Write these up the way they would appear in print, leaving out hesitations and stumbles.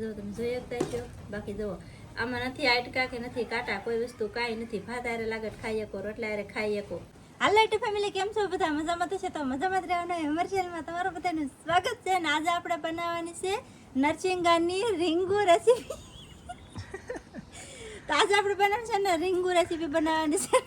જો તમે જોઈ શકતા છો બાકી જો આમાં નથી આટકા કે નથી કાટા કોઈ વસ્તુ કાંઈ નથી ભાત આરે લાગે ખાઈ શકો રોટલા આરે ખાઈ શકો હાલ લાઈટ ફેમિલી કેમ છો બધા મજામાં તો છે તો મજામાં જ રહેવાનું અમર ચેનલમાં તમારું બધાનું સ્વાગત છે અને આજે આપણે બનાવવાની છે નરસિંગાની રીંગુ રેસીપી તો આજે આપણે બનાવવાનું છે ને રીંગુ રેસીપી બનાવવાની છે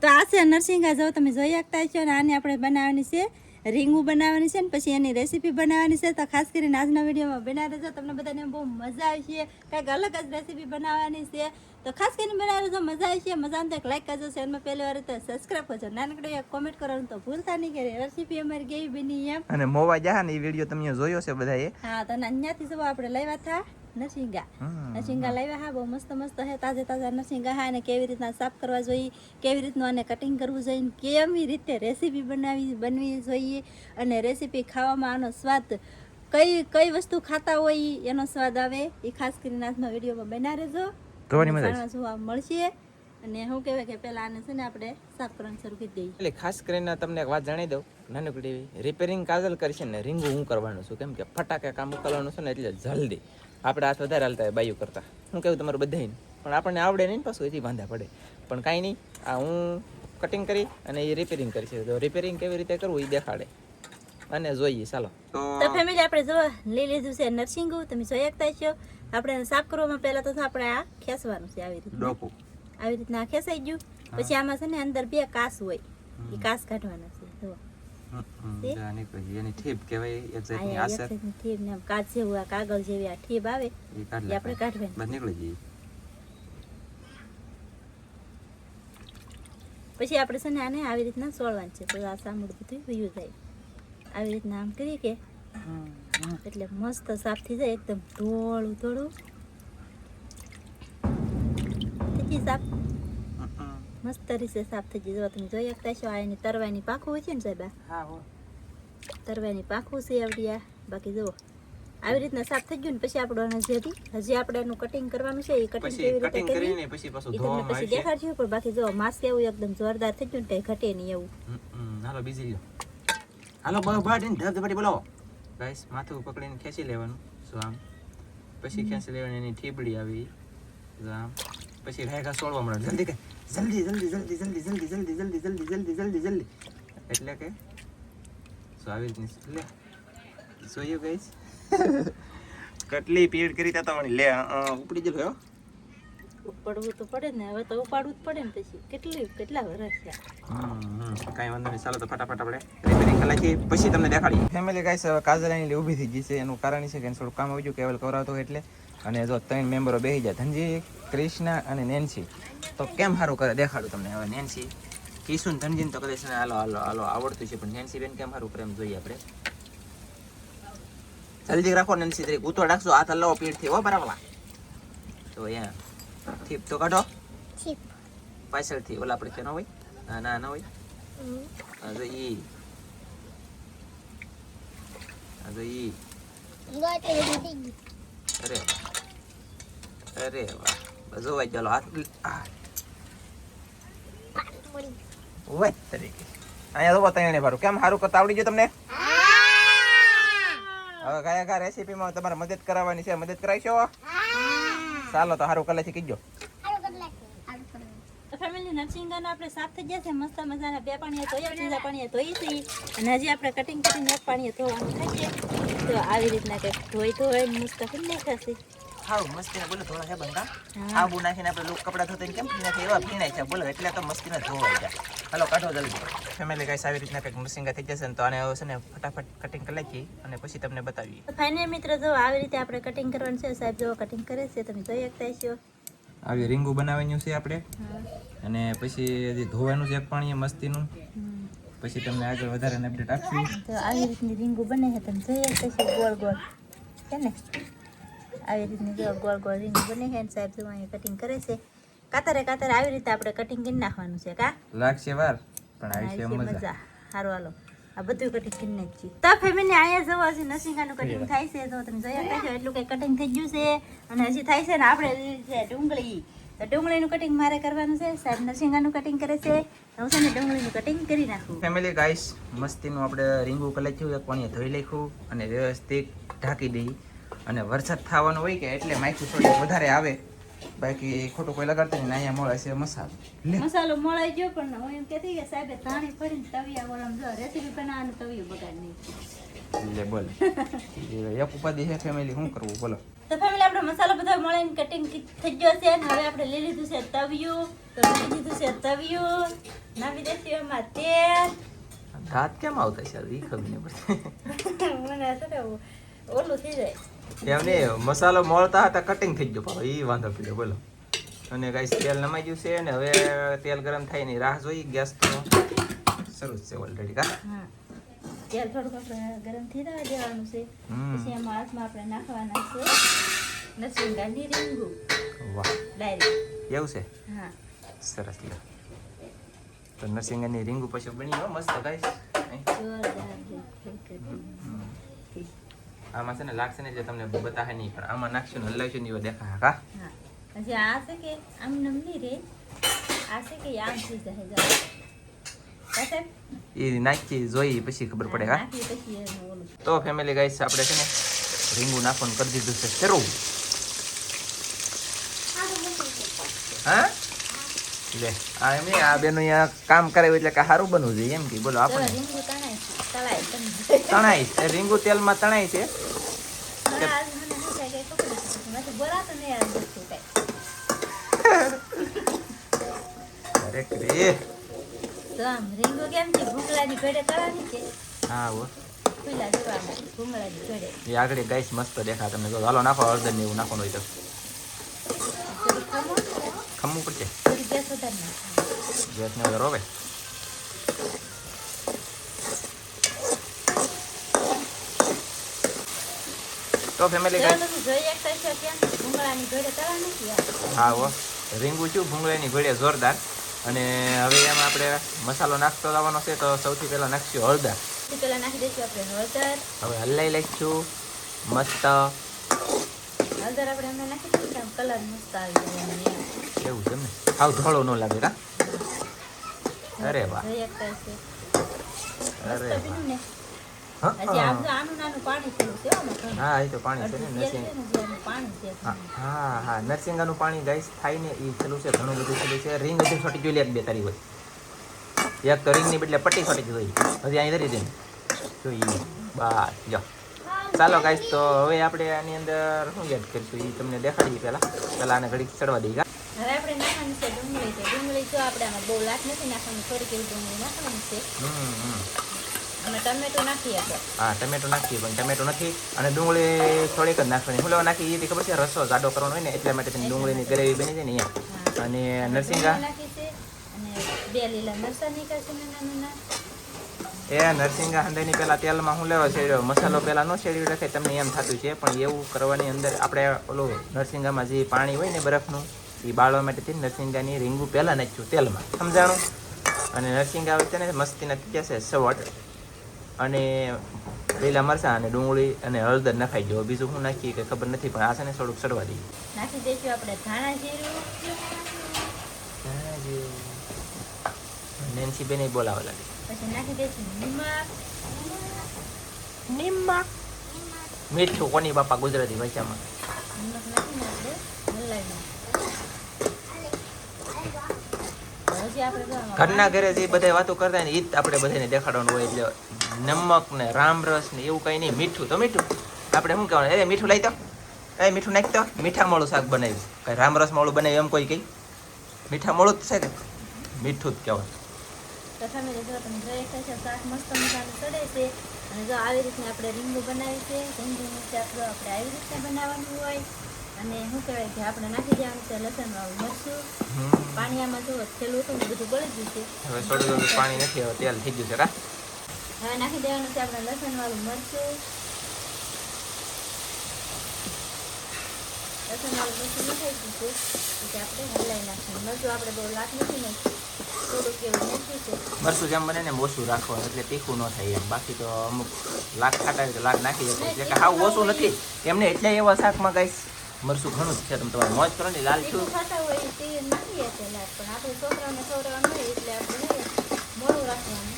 તો આ છે નરસિંગા જો તમે જોઈ શકતા છો ને આને આપણે બનાવવાની છે રીંગું બનાવવાની છે ને પછી એની રેસીપી બનાવવાની છે તો ખાસ કરીને આજના વિડીયોમાં બનાવી દેજો તમને બધાને બહુ મજા આવશે કંઈક અલગ જ રેસીપી બનાવવાની છે તો ખાસ કરીને બનાવી દેજો મજા આવશે મજા આવે તો એક લાઈક કરજો ચેનલમાં પહેલી વાર તો સબસ્ક્રાઈબ કરજો નાનકડો એક કોમેન્ટ કરવાનું તો ભૂલતા નહીં કે રેસીપી અમારી કેવી બની એમ અને મોવા જા ને એ વિડીયો તમે જોયો છે બધાએ હા તો અહીંયાથી જો આપણે લાવ્યા હતા નરસિંગા લાવ્યા હા બહુ મસ્ત મસ્ત હે તાજા નરસિંગા હા અને કેવી રીતના સાફ કરવા જોઈએ કેવી રીતનું આને કટિંગ કરવું જોઈએ કેવી રીતે રેસીપી બનવી જોઈએ અને રેસીપી ખાવામાં આનો સ્વાદ કઈ વસ્તુ ખાતા હોય એનો સ્વાદ આવે એ ખાસ કરીને આજના વિડીયોમાં બના રહેજો જોવા મળશે અને શું કહેવાય કે પહેલા આને છે ને આપણે સાફ કરવાનું શરૂ કરી દઈએ એટલે ખાસ કરીને તમને એક વાત જણાવી દઉં નાનકડી રિપેરિંગ કાજલ કરશે ને રીંગું હું કરવાનું છું કેમ કે ફટાકે કામ ઉકાળવાનું છે ને એટલે જલ્દી આપણે હાથ વધારે હાલતા હોય બાયું કરતા હું કહું તમારું બધાને પણ આપણને આવડે નહીં પાછું એથી વાંધા પડે પણ કાંઈ નહીં આ હું કટિંગ કરી અને એ રિપેરિંગ કરી છે તો રિપેરિંગ કેવી રીતે કરવું એ દેખાડે અને જોઈએ ચાલો તો ફેમિલી આપણે જો લઈ લીધું છે નરસિંગું તમે જોઈ શકતા છો આપણે સાફ કરવામાં પહેલા તો આપણે આ ખેંચવાનું છે આવી રીતના ખેંચાઈ ગયું પછી આમાં છે ને અંદર બે કાસ હોય એ કાસ કાઢવાના છે જો કાગળ જેવી આ ઠીબ આવે એ આપણે કાઢવાની પછી આપણે છે ને આને આવી રીતના સોળવાનું છે તો આ સાંભળ બધું વયું જાય આવી રીતના આમ કરીએ કે એટલે મસ્ત સાફ થઈ જાય એકદમ ધોળું સાફ મસ્ત રીતે સાફ થઈ જાય તમે જોઈ શકતા છો આ એની તરવાની પાખું હોય છે ને સાહેબ તરવાની પાખું છે આવડી બાકી જુઓ આવી રીતના સાફ થઈ ગયું ને પછી આપણે હજી આપણે એનું કટિંગ કરવાનું છે એ કટિંગ કેવી રીતે કરીને પછી દેખાડજો પણ બાકી જો માસ કેવું એકદમ જોરદાર થઈ ગયું ને કઈ ઘટે નહીં એવું હાલો બીજી હાલો ધબધબાટી બોલો ગાઈસ માથું પકડીને ખેંચી લેવાનું સો આમ પછી ખેંચી લેવાની એની ઠીબડી આવી આમ પછી રેખા સોળવા મળે જલ્દી કે જલ્દી એટલે કે સો આવી રીતની લે જોયું ગાઈસ કેટલી પીડ કરી તા તો લે ઉપડી જતો ઉપાડવું તો પડે ને હવે તો ઉપાડવું જ પડે ને પછી કેટલા વર્ષ છે કાંઈ વાંધો નહીં ચાલો તો ફટાફટ આપણે રિપેરિંગ કરાવી પછી તમને દેખાડીએ ફેમિલી ગાઈસ હવે કાજલ અહીં ઊભી થઈ ગઈ છે એનું કારણ છે કે થોડું કામ આવી ગયું કેવલ કરાવતો એટલે અને જો 3 મેમ્બરો બેસી જાય ધનજી ક્રિષ્ના અને નેન્સી તો કેમ સારું કરે દેખાડું તમને હવે નેન્સી કિશુન ધનજીને તો કદાચ હાલો આવડતું છે પણ નેન્સી બેન કેમ સારું કરે એમ જોઈએ આપણે જલ્દી રાખો નેન્સી તરીકે ઉતો રાખશો હાથ હલાવો પીઠથી હો બરાબર તો અહીંયા ઠીપ તો કાઢો ઠીપ પાછળથી ઓલા આપણે કે ન હોય ના હોય આ ઈ અરે વાહ બજો વાઈ ચાલો હાથ ઓય તરીકે અહીંયા તો બતાવીને ભારું કેમ સારું કરતા આવડી ગયું તમને હવે કયા રેસીપીમાં તમારે મદદ કરાવવાની છે મદદ કરાવીશો ચાલો તો સારું કલાથી કીજો ફેમિલી નરસિંગાનો આપણે સાફ થઈ ગયા છે મસ્ત મજાના બે પાણીએ ધોયા બીજા પાણીએ ધોઈ છે અને હજી આપણે કટિંગ કરીને એક પાણીએ ધોવાનું થાય છે તો આવી રીતના કંઈક ધોઈ મસ્ત કરી નાખાશે હાવ મસ્તીને બોલો થોડા છે બંકા આબુ નાખીને આપણે લોક કપડા ધોઈને કેમ ભીના એવા ભીનાય છે બોલો એટલે તો મસ્તીને ધોવાઈ જાય હાલો કાઢો જલ્દી ફેમિલી ગાઈસ આવી રીતના કંઈક નરસિંગા થઈ જશે ને તો આને છે ને ફટાફટ કટિંગ કરી નાખીએ અને પછી તમને બતાવીએ ફાઇનલ મિત્ર જો આવી રીતે આપણે કટિંગ કરવાનું છે સાહેબ જો કટિંગ કરે છે તમે જોઈ શકતા છો આવી રીંગું બનાવવાનું છે આપણે અને પછી હજી ધોવાનું છે એક પાણીએ મસ્તીનું પછી તમને આગળ વધારે અપડેટ આપશું તો આવી રીતની રીંગું બને છે તમે જોઈ શકતા છો ગોળ છે ને આવી રીતની જો ગોળ રીંગું બને છે ને સાહેબ જો અહીંયા કટિંગ કરે છે કાતરે આવી રીતે આપણે કટિંગ કરી નાખવાનું છે કા લાગશે વાર પણ આવી છે મજા સારું હાલો આ બધું કટિંગ કરી નાખી તો ફેમિલી અહીંયા જવો હજી નરસિંગાનું કટિંગ થાય છે તો તમે જોઈ શકતા છો એટલું કંઈ કટિંગ થઈ ગયું છે અને હજી થાય છે ને આપણે છે ડુંગળી તો ડુંગળીનું કટિંગ મારે કરવાનું છે. સાહેબ નરસિંગાનું કટિંગ કરે છે. હું છે ને ડુંગળીનું કટિંગ કરી નાખું. ફેમિલી ગાઈસ મસ્તીનું આપણે રીંગું કલાચ્યું એક પાણીએ ધોઈ નાખ્યું અને વ્યવસ્થિત ઢાંકી દઈ. અને વરસાદ થવાનો હોય કે એટલે માખી થોડી વધારે આવે, બાકી ખોટું કોઈ લગાડતા નહીં. અહીંયા મળે છે મસાલો. મસાલો મળાઈ ગયો પણ હું એમ કહેતી કે સાહેબે ધાણી ફરીને તવિયા વળમ જો રેસીપી બનાવવાનું તવિયું બગાડ નહીં. લે બોલ એક ઉપાધિ છે ફેમિલી, શું કરવું બોલો. તો ફેમિલી આપણો મસાલો બધો મળીને કટિંગ થઈ ગયો છે અને હવે આપણે લઈ લીધું છે તવિયું. તો લઈ લીધું છે તવિયું, નાખી દઈશું એમાં તેલ. દાંત કેમ આવતા છે એ ખબર નહીં પડતી. મને છે ને ઓલું થઈ જાય. એમ નહીં, મસાલો મળતા હતા કટિંગ થઈ ગયો પાછો, એ વાંધો પીડ્યો બોલો. અને ગાઈસ તેલ નમાઈ ગયું છે અને હવે તેલ ગરમ થાય ની રાહ જોઈ. ગેસ તો શરૂ જ છે ઓલરેડી કા. હા, તેલ થોડુંક આપણે ગરમ થઈ જવા દેવાનું છે. પછી એમાં હાથમાં આપણે નાખવાના છે નરસિંગાની રીંગું. વાહ, ડાયરેક્ટ એવું છે. હા, સરસ લે. તો નરસિંગાની રીંગું પછી બની ગયો મસ્ત ગાઈસ. જોરદાર છે. આમાં છે ને લાગશે ને જે તમને બતાવે નહીં, પણ આમાં નાખશું ને હલાવીશું ને એવો દેખાય કા. હા, પછી આ છે કે આમ નમની રે, આ છે કે આમ થઈ જાય જાવ. બસ એ નાખી જોઈ પછી ખબર પડે કા. નાખી પછી એનું ઓલું. તો ફેમિલી ગાઈસ આપણે છે ને રીંગું નાખવાનું કરી દીધું છે શરૂ. હા લે આ એમ નહીં, આ બેનું અહીંયા કામ કરાવ્યું એટલે કે સારું બનવું જોઈએ એમ કે બોલો. જો આપણને રીંગું તણાય છે, તળાય તમે. તણાય છે રીંગું, તેલમાં તણાય છે. મને આજ મને શું થાય કે ખબર નથી. મને બોલાતો નહીં આ વસ્તુ કાંઈ. અરે રે તો આમ રીંગું કેમ છે ભૂંગળાની ઘડે તળાની છે. હા હો, ખુલ્લા જોવામાં ભૂંગળાની ઘડે. એ આગળ ગાઈસ મસ્ત દેખા તમને. જો હાલો નાખો હળદર ને એવું નાખવાનું હોય તો થોડું ખમો, ખમવું પડશે. થોડી ગેસ વધારે નાખો. ગેસ ને વધારો હવે. તો ફેમિલી જો ગાઈસ તમે જોઈ શકતા છો ત્યાં ભૂંગળાની ઘડે તળા નથી આ. હા હો, રીંગું છું ભૂંગળાની ઘોડે જોરદાર. અને હવે એમાં આપણે મસાલો નાખતો લાવવાનો છે. તો સૌથી પહેલા નાખશું હળદર. સૌથી પહેલા નાખી દઈશું આપણે હળદર. હવે હલાઈ લઈશું મસ્ત. હળદર આપણે એમને નાખી દઈશું તો આમ કલર મસ્ત આવી જાય એમ. એવું છે ને, આવ ધોળો ન લાગે કા. અરે વાહ, જોઈ શકતા છે અરે મસ્ત બીનું ને. હા હજી આમ તો આનું નાનું પાણી થયું છે હો આમાં. હા, એ તો પાણી છે ને અડધું તેલ નરસિંગ. છે ને જે આનું પાણી છે. હા હા, નરસિંગાનું પાણી ગાઈસ થાય ને એ છેલ્લું છે, ઘણું બધું છેલ્લું છે. રીંગ હજી છોટી જોઈ લે એક બે તારી હોય. એક તો રીંગની બદલે પટ્ટી છોટી જોઈ, હજી અહીં ધરી દે જોઈએ. બસ જો ચાલો ગાઈસ, તો હવે આપણે આની અંદર શું યાદ કરીશું એ તમને દેખાડીએ. પહેલા આને ઘડીક ચડવા દઈએ. હવે આપણે નાખવાની છે ડુંગળી. તો ડુંગળી જો આપણે આમાં બહુ લાટ નથી નાખવાની, થોડીક એવી ડુંગળી નાખવાની છે. અને ટમેટો નાખીએ આપણે. હા ટમેટો નાખીએ, પણ ટમેટો નથી અને ડુંગળી થોડીક જ નાખવાની. હું લેવા નાખી એ ખબર છે, રસો જાડો કરવાનો હોય ને એટલા માટે તેની ડુંગળીની ગ્રેવી બની જાય ને અહીંયા. અને નરસિંગા નાખી છે અને બે લીલા મરચાં નીકળશે નાના નાના. એ નરસિંગા હંધાઈની પહેલાં તેલમાં હું લેવા શેડ્યો મસાલો પહેલાં ન શેડ્યું રાખે તમને એમ થતું છે, પણ એવું કરવાની અંદર આપણે ઓલું નરસિંગામાં જે પાણી હોય ને બરફનું એ બાળવા માટે નરસિંગાની રીંગું પહેલાં નાખ્યું તેલમાં, સમજાણું. અને નરસિંગા વચ્ચે ને મસ્તીના થઈ જશે સવટ અને લીલા મરચાં અને ડુંગળી અને હળદર નખાઈ ગયો. બીજું શું નાખીએ કે ખબર નથી, પણ આ છે ને થોડુંક સડવા દઈએ. નાખી દઈશું આપણે ધાણા જીરું. નેન્સી બેન બોલાવા લાગે. પછી નાખી દઈશું નિમક. મીઠું કોની બાપા ગુજરાતી ભાષામાં. નિમક નાખીને આપણે હલાવી હજી આપણે જો આમાં ઘરના ઘરે જે બધા વાતો કરતા ને એ જ આપણે બધાને દેખાડવાનું હોય. એટલે નમક ને રામરસ ને એવું કંઈ નહીં, મીઠું તો મીઠું. આપણે શું કહેવાનું, એ મીઠું લઈ તો, એ મીઠું નાખી તો. મીઠા મોળું શાક બનાવ્યું, કંઈ રામરસ મોળું બનાવ્યું એમ કોઈ કંઈ મીઠા મોળું જ છે કે મીઠું જ કહેવાય. તો ફેમિલી જો તમે જોઈ શકો છો શાક મસ્ત મજાનું ચડે છે. અને જો આવી રીતના આપણે રીંગું બનાવી છે, રીંગું શાક જો આપણે આવી રીતના બનાવવાનું હોય. અને શું કહેવાય કે આપણે નાખી દેવાનું છે લસણ વાળું મરચું. પાણી આમાં જો છેલ્લું હતું ને બધું બળી ગયું છે. હવે થોડું પાણી નથી, હવે તેલ થઈ ગયું છે કા. હવે નાખી દેવાનું છે આપણે લસણ વાળું મરચું. લસણ વાળું મરચું નખાઈ ગયું છે એટલે આપણે હલાવી નાખવાનું. મરચું આપણે બહુ લાટ નથી નાખી, થોડુંક એવું નાખ્યું છે. મરચું જેમ બને ને ઓછું રાખવાનું એટલે તીખું ન થાય એમ. બાકી તો અમુક લાખ ખાટા હોય તો લાખ નાખી જાય એટલે કે હાવ ઓછું નથી એમને. એટલે એવા શાકમાં ગાઈસ મરસું ઘણું જ છે, તમે તમારે મોજ કરો ને. લાલ છું તીખું ખાતા હોય તે નથી એટલે પણ આપણે છોકરાઓને ખવડાવવાનું હોય એટલે આપણે મોડું રાખવાનું.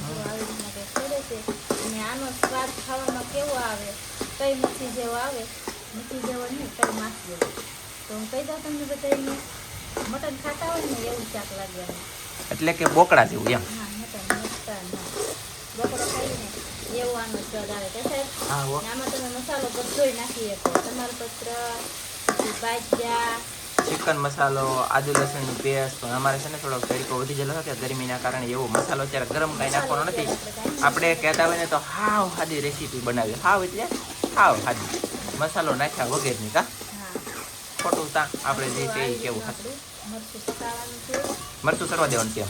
જો આવી રીતના કંઈક કરે છે અને આનો સ્વાદ ખાવામાં કેવો આવે, કઈ મચ્છી જેવો આવે, મચ્છી જેવો નહીં, કઈ માસ જેવો. તો હું કહી દઉં તમને બધાને, મટન ખાતા હોય ને એવું શાક લાગે આને. એટલે કે બોકડા જેવું એમ. હા મટન બકરો ખાઈને એવો આનો સ્વાદ આવે કે સાહેબ. હા હો. અને આમાં તમે મસાલો બધોય નાખી શકો, તમાલપત્ર, પછી બાજરા, ચિકન મસાલો, આદુ લસણની પેસ્ટ. પણ અમારે છે ને થોડોક તડકો વધી ગયેલો હતો ગરમીના કારણે, એવો મસાલો અત્યારે ગરમ કાંઈ નાખવાનો નથી. આપણે કહેતા હોય ને તો હાવ સાદી રેસીપી બનાવી. હાવ એટલે હાવ સાદી, મસાલો નાખ્યા વગેરેની. કા હા ખોટું તા આપણે જે છે એ કેવું આપણું મરચું પકાવવાનું છે. મરચું સરવા દેવાનું છે.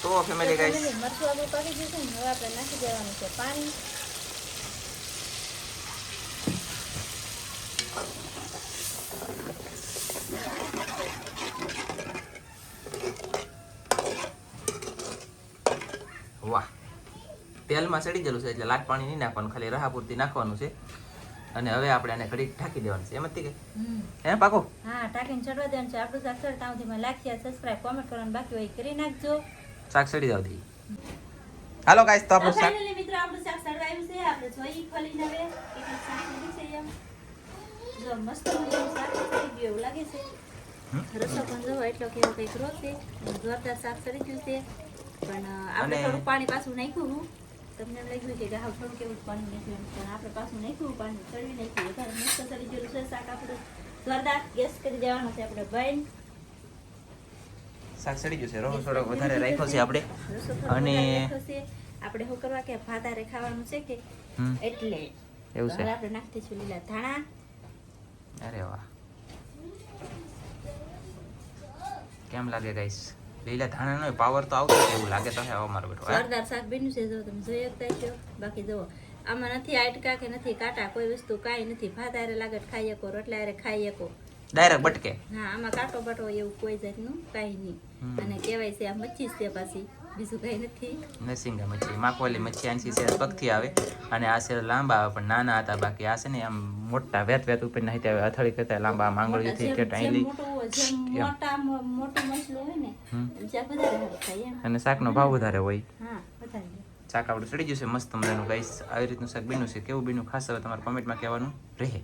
તો ફેમિલી ગાઈસ, મરચું આપણું પાકી ગયું છે ને, હવે આપણે નાખી દેવાનું છે પાણી. વાહ, તેલમાં સડી ગયેલું છે એટલે લાટ પાણી નહીં નાખવાનું, ખાલી રહા પૂરતી નાખવાનું છે. અને હવે આપણે આને ઘડીક ઢાંકી દેવાનું છે. એમ જ કે હે પાકો? હા ટાંકીને ચડવા દેવાનું છે. આપણું શાક ચડતા સુધીમાં લાઈક શેર સબસ્ક્રાઇબ કોમેન્ટ કરવાનું બાકી હોય કરી નાખજો. શાક સડી જાવ દી. હાલો ગાઈસ, તો આપણું શાક ફાઇનલી મિત્રો આપણું શાક સડવાયું છે. આપણે જોઈ ખોલીને હવે કેટલું શાક બની છે એમ. જો મસ્ત મજાનું શાક સડી ગયું એવું લાગે છે. રસો પણ જો એટલો કેવો કંઈક રોશે, જોરદાર શાક સડી ગયું છે. પણ આપણે થોડું પાણી પાછું નાખ્યું હું. તમને એમ લાગ્યું કે ગાવ થોડું કેવું પાણી નાખ્યું, પણ આપણે પાછું નાખ્યું પાણી, ચડવી નાખ્યું. વધારે મસ્ત સડી ગયેલું છે શાક આપણું. જોરદાર ગેસ કરી દેવાનો છે આપણે ભાઈ. શાક સડી ગયું છે. રોહો થોડોક વધારે રાખ્યો છે આપણે. અને આપણે શું કરવા કે ભાતારે ખાવાનું છે કે એટલે એવું છે. હવે આપણે નાખી દઈશું લીલા ધાણા. અરે વાહ, કેમ લાગે ગાઈસ? લીલા ધાણાનો પાવર તો આવતો જ એવું લાગે તો હે અમારો બેટો. જોરદાર શાક બન્યું છે. જો તમે જોઈ શકતા છો. બાકી જુઓ આમાં નથી આટકા કે નથી કાંટા, કોઈ વસ્તુ કાંઈ નથી. ભાતારે લાગે ખાઈ શકો, રોટલા હારે ખાઈ શકો, ડાયરેક્ટ બટકે. હા આમાં કાંટો બાટો એવું કોઈ જાતનું કાંઈ નહીં. અને કહેવાય છે આ મચ્છી જ છે પાછી, બીજું કાંઈ નથી. નરસિંગા મચ્છી, માખવાલી મચ્છી આંસી છે પગથી આવે, અને આ છે લાંબા આવે પણ નાના હતા. બાકી આ છે ને આમ મોટા વેત વેત ઉપર નહીં આવે, અથડી કરતા લાંબા માંગળીથી કે ટાઈલી. મોટું મછલું હોય ને એમ શાક વધારે સારું થાય એમ. અને શાકનો ભાવ વધારે હોય. હા વધારે. શાક આપણું સડી ગયું છે મસ્ત મજાનું ગાઈસ. આવી રીતનું શાક બન્યું છે. કેવું બન્યું ખાસ હવે તમારે કોમેન્ટમાં કહેવાનું રહે.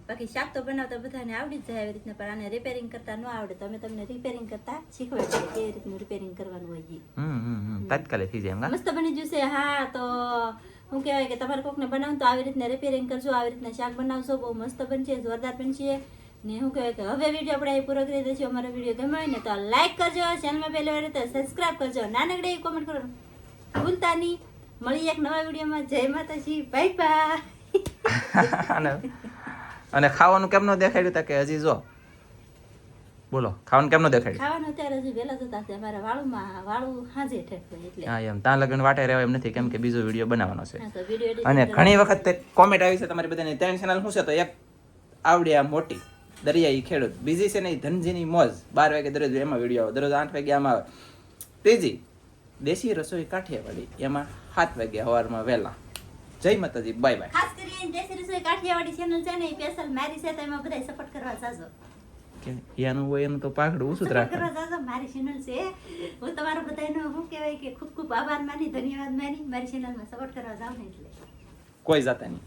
બાકી શાક તો બનાવતા બધાને આવડી જ જાય આવી રીતના, પણ આને રિપેરિંગ કરતા ન આવડે તો અમે તમને રિપેરિંગ કરતા શીખવાડીએ કેવી રીતનું રિપેરિંગ કરવાનું હોય એ. તાત્કાલિક થઈ જાય એમ. મસ્ત બની ગયું છે. હા તો શું કહેવાય કે તમારે કોકને બનાવું તો આવી રીતના રિપેરિંગ કરજો, આવી રીતના શાક બનાવશો, બહુ મસ્ત બનશે, જોરદાર બનશે. ને શું કહેવાય કે હવે વિડીયો આપણે પૂરો કરી દઈશું. અમારો વિડીયો ગમ્યો હોય ને તો લાઈક કરજો, ચેનલમાં પહેલી વાર તો સબસ્ક્રાઈબ કરજો, નાનકડે કોમેન્ટ કરો ભૂલતા નહીં. મળીએ એક નવા વિડીયોમાં. જય માતાજી, બાય બાય. અને ખાવાનું કેમ ન દેખાડ્યું તા કે હજી જો બોલો, ખાવાનું કેમ ન દેખાડ્યું? ખાવાનું અત્યારે હજી વહેલા જતા છે અમારે વાળું હાજે ઠેકવે એટલે. હા એમ ત્યાં લગન વાટે રહેવા એમ નથી, કેમ કે બીજો વિડીયો બનાવવાનો છે. હા તો વિડીયો અને ઘણી વખત કોમેન્ટ આવી છે તમારી બધાની. ત્રણ ચેનલ શું છે તો એક આવડી આ મોટી દરિયાઈ ખેડૂત, બીજી છે ને ધનજીની મોજ 12 વાગે દરરોજ એમાં વિડીયો આવે, દરરોજ 8 વાગે આમાં આવે. ત્રીજી દેશી રસોઈ કાઠિયાવાડી, એમાં 7 વાગે સવારમાં વહેલા. જય માતાજી, બાય બાય. ખાસ કરીને દેશી રસોઈ કાઠિયાવાડી ચેનલ છે ને એ સ્પેશિયલ મારી છે, તો એમાં બધાય સપોર્ટ કરવા જાજો. કે એનું હોય એનું તો પાઘડું ઊંચું જ સપોર્ટ રાખે. કરવા જાજો, મારી ચેનલ છે. હું તમારો બધાનો શું કહેવાય કે ખૂબ ખૂબ આભાર માની, ધન્યવાદ માની. મારી ચેનલમાં સપોર્ટ કરવા જાવ ને એટલે કોઈ જાતા નહીં.